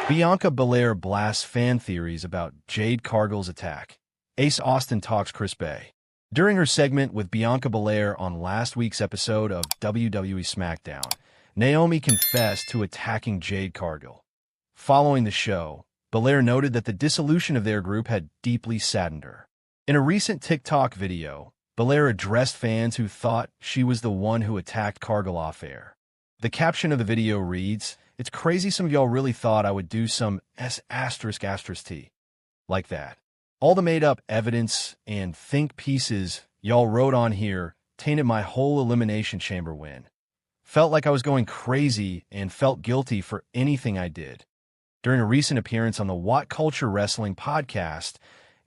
Bianca Belair blasts fan theories about Jade Cargill's attack. Ace Austin talks Chris Bey. During her segment with Bianca Belair on last week's episode of WWE SmackDown, Naomi confessed to attacking Jade Cargill. Following the show, Belair noted that the dissolution of their group had deeply saddened her. In a recent TikTok video, Belair addressed fans who thought she was the one who attacked Cargill off-air. The caption of the video reads, "It's crazy some of y'all really thought I would do some S***T like that. All the made-up evidence and think pieces y'all wrote on here tainted my whole Elimination Chamber win. Felt like I was going crazy and felt guilty for anything I did." During a recent appearance on the WhatCulture Wrestling podcast,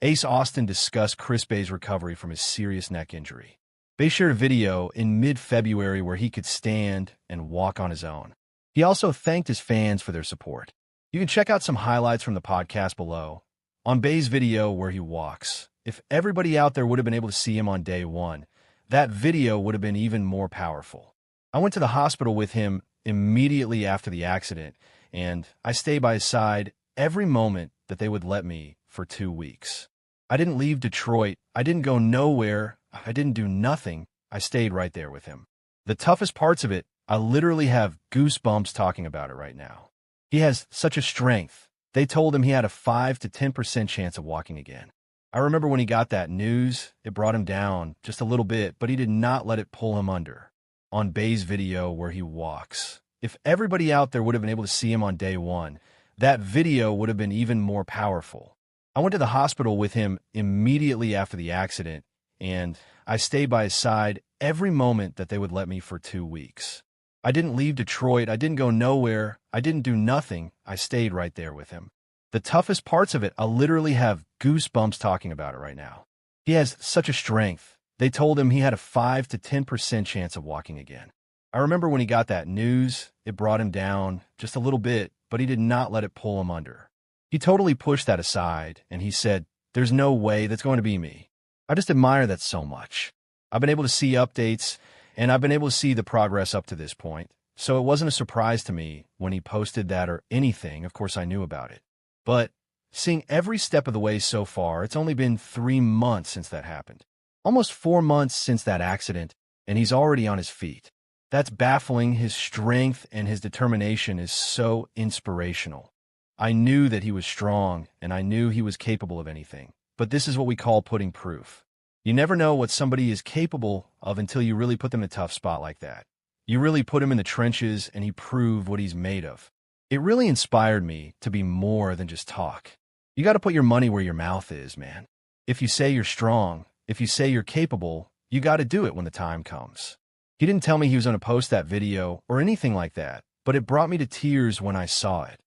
Ace Austin discussed Chris Bey's recovery from his serious neck injury. Bey shared a video in mid-February where he could stand and walk on his own. He also thanked his fans for their support. You can check out some highlights from the podcast below. On Bey's video where he walks, if everybody out there would have been able to see him on day one, that video would have been even more powerful. I went to the hospital with him immediately after the accident, and I stayed by his side every moment that they would let me for 2 weeks. I didn't leave Detroit. I didn't go nowhere. I didn't do nothing. I stayed right there with him. The toughest parts of it, I literally have goosebumps talking about it right now. He has such a strength. They told him he had a 5 to 10% chance of walking again. I remember when he got that news, it brought him down just a little bit, but he did not let it pull him under. On Bey's video where he walks, if everybody out there would have been able to see him on day one, that video would have been even more powerful. I went to the hospital with him immediately after the accident, and I stayed by his side every moment that they would let me for 2 weeks. I didn't leave Detroit. I didn't go nowhere. I didn't do nothing. I stayed right there with him. The toughest parts of it, I literally have goosebumps talking about it right now. He has such a strength. They told him he had a 5 to 10% chance of walking again. I remember when he got that news, it brought him down just a little bit, but he did not let it pull him under. He totally pushed that aside, and he said, "There's no way that's going to be me." I just admire that so much. I've been able to see updates, and I've been able to see the progress up to this point, so it wasn't a surprise to me when he posted that or anything. Of course, I knew about it. But seeing every step of the way so far, it's only been 3 months since that happened. Almost 4 months since that accident, and he's already on his feet. That's baffling. His strength and his determination is so inspirational. I knew that he was strong, and I knew he was capable of anything. But this is what we call putting proof. You never know what somebody is capable of until you really put them in a tough spot like that. You really put him in the trenches, and he proved what he's made of. It really inspired me to be more than just talk. You got to put your money where your mouth is, man. If you say you're strong, if you say you're capable, you got to do it when the time comes. He didn't tell me he was going to post that video or anything like that, but it brought me to tears when I saw it,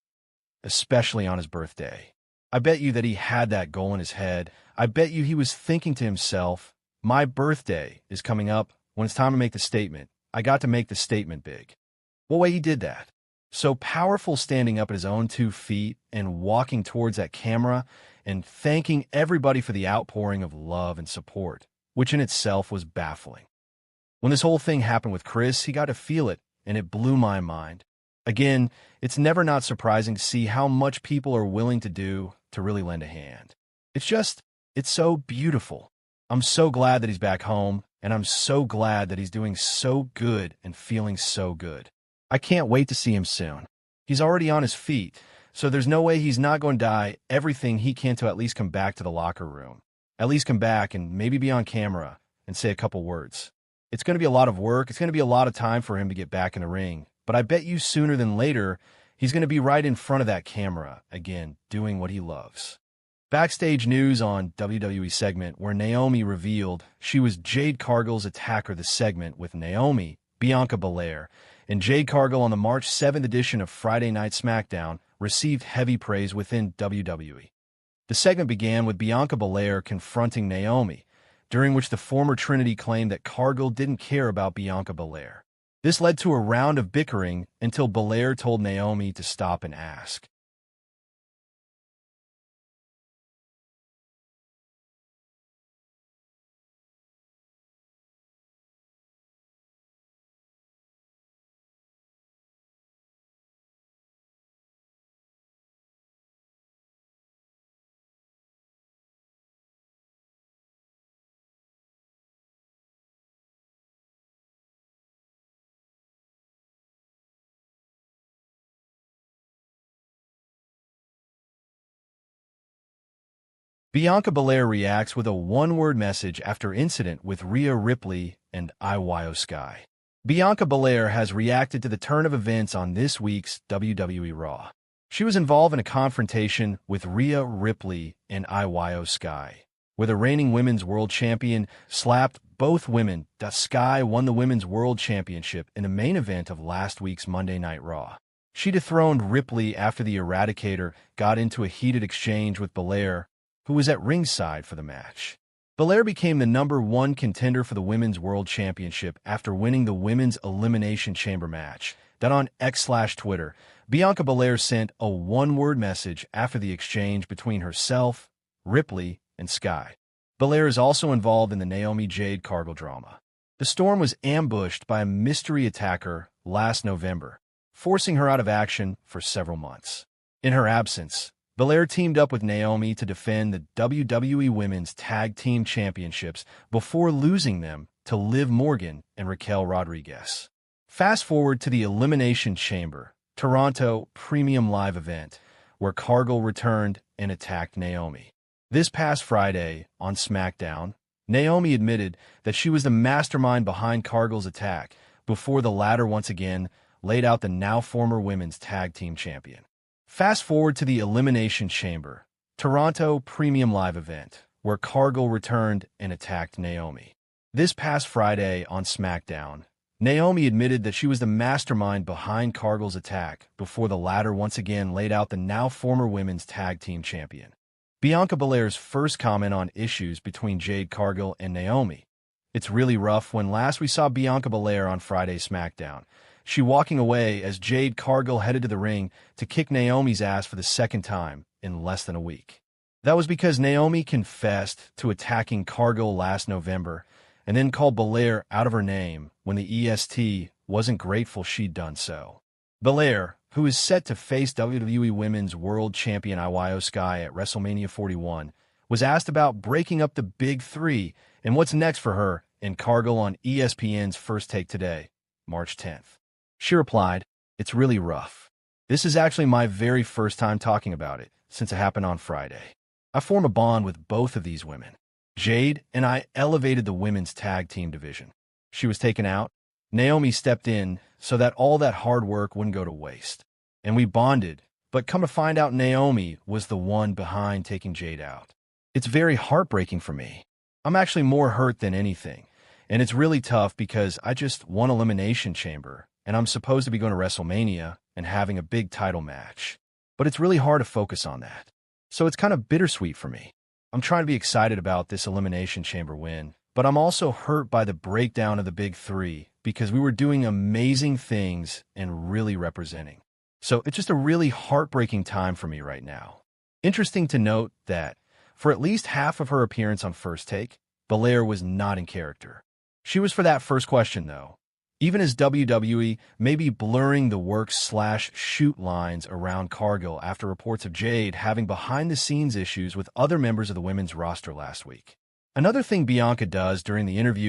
especially on his birthday. I bet you that he had that goal in his head. I bet you he was thinking to himself, my birthday is coming up. When it's time to make the statement, I got to make the statement big. What way he did that? So powerful, standing up at his own 2 feet and walking towards that camera and thanking everybody for the outpouring of love and support, which in itself was baffling. When this whole thing happened with Chris, he got to feel it, and it blew my mind. Again, it's never not surprising to see how much people are willing to do to really lend a hand. It's so beautiful. I'm so glad that he's back home, and I'm so glad that he's doing so good and feeling so good. I can't wait to see him soon. He's already on his feet, so there's no way he's not going to die everything he can to at least come back to the locker room. At least come back and maybe be on camera and say a couple words. It's going to be a lot of work. It's going to be a lot of time for him to get back in the ring. But I bet you sooner than later, he's going to be right in front of that camera again, doing what he loves. Backstage news on WWE segment where Naomi revealed she was Jade Cargill's attacker. The segment with Naomi, Bianca Belair, and Jade Cargill on the March 7th edition of Friday Night SmackDown received heavy praise within WWE. The segment began with Bianca Belair confronting Naomi, during which the former Trinity claimed that Cargill didn't care about Bianca Belair. This led to a round of bickering until Belair told Naomi to stop and ask, Bianca Belair reacts with a one-word message after incident with Rhea Ripley and Io Sky. Bianca Belair has reacted to the turn of events on this week's WWE Raw. She was involved in a confrontation with Rhea Ripley and Io Sky, where the reigning Women's World Champion slapped both women. Sky won the Women's World Championship in the main event of last week's Monday Night Raw. She dethroned Ripley after the Eradicator got into a heated exchange with Belair, who was at ringside for the match. Belair became the #1 contender for the Women's World Championship after winning the Women's Elimination Chamber match. Then on X/Twitter, Bianca Belair sent a one-word message after the exchange between herself, Ripley, and Sky. Belair is also involved in the Naomi Jade Cargill drama. The Storm was ambushed by a mystery attacker last November, forcing her out of action for several months. In her absence, Belair teamed up with Naomi to defend the WWE Women's Tag Team Championships before losing them to Liv Morgan and Raquel Rodriguez. Fast forward to the Elimination Chamber, Toronto Premium Live event, where Cargill returned and attacked Naomi. This past Friday, on SmackDown, Naomi admitted that she was the mastermind behind Cargill's attack before the latter once again laid out the now former Women's Tag Team Champion. Fast forward to the Elimination Chamber, Toronto Premium Live event, where Cargill returned and attacked Naomi. This past Friday on SmackDown, Naomi admitted that she was the mastermind behind Cargill's attack before the latter once again laid out the now former Women's Tag Team Champion. Bianca Belair's first comment on issues between Jade Cargill and Naomi. It's really rough. When last we saw Bianca Belair on Friday SmackDown, she walking away as Jade Cargill headed to the ring to kick Naomi's ass for the second time in less than a week. That was because Naomi confessed to attacking Cargill last November and then called Belair out of her name when the EST wasn't grateful she'd done so. Belair, who is set to face WWE Women's World Champion Io Sky at WrestleMania 41, was asked about breaking up the Big Three and what's next for her and Cargill on ESPN's First Take today, March 10th. She replied, "It's really rough. This is actually my very first time talking about it since it happened on Friday. I form a bond with both of these women. Jade and I elevated the women's tag team division. She was taken out. Naomi stepped in so that all that hard work wouldn't go to waste. And we bonded, but come to find out Naomi was the one behind taking Jade out. It's very heartbreaking for me. I'm actually more hurt than anything. And it's really tough because I just won Elimination Chamber, and I'm supposed to be going to WrestleMania and having a big title match. But it's really hard to focus on that. So it's kind of bittersweet for me. I'm trying to be excited about this Elimination Chamber win, but I'm also hurt by the breakdown of the Big Three because we were doing amazing things and really representing. So it's just a really heartbreaking time for me right now." Interesting to note that for at least half of her appearance on First Take, Belair was not in character. She was for that first question, though, even as WWE may be blurring the work/shoot lines around Cargill after reports of Jade having behind-the-scenes issues with other members of the women's roster last week. Another thing Bianca does during the interview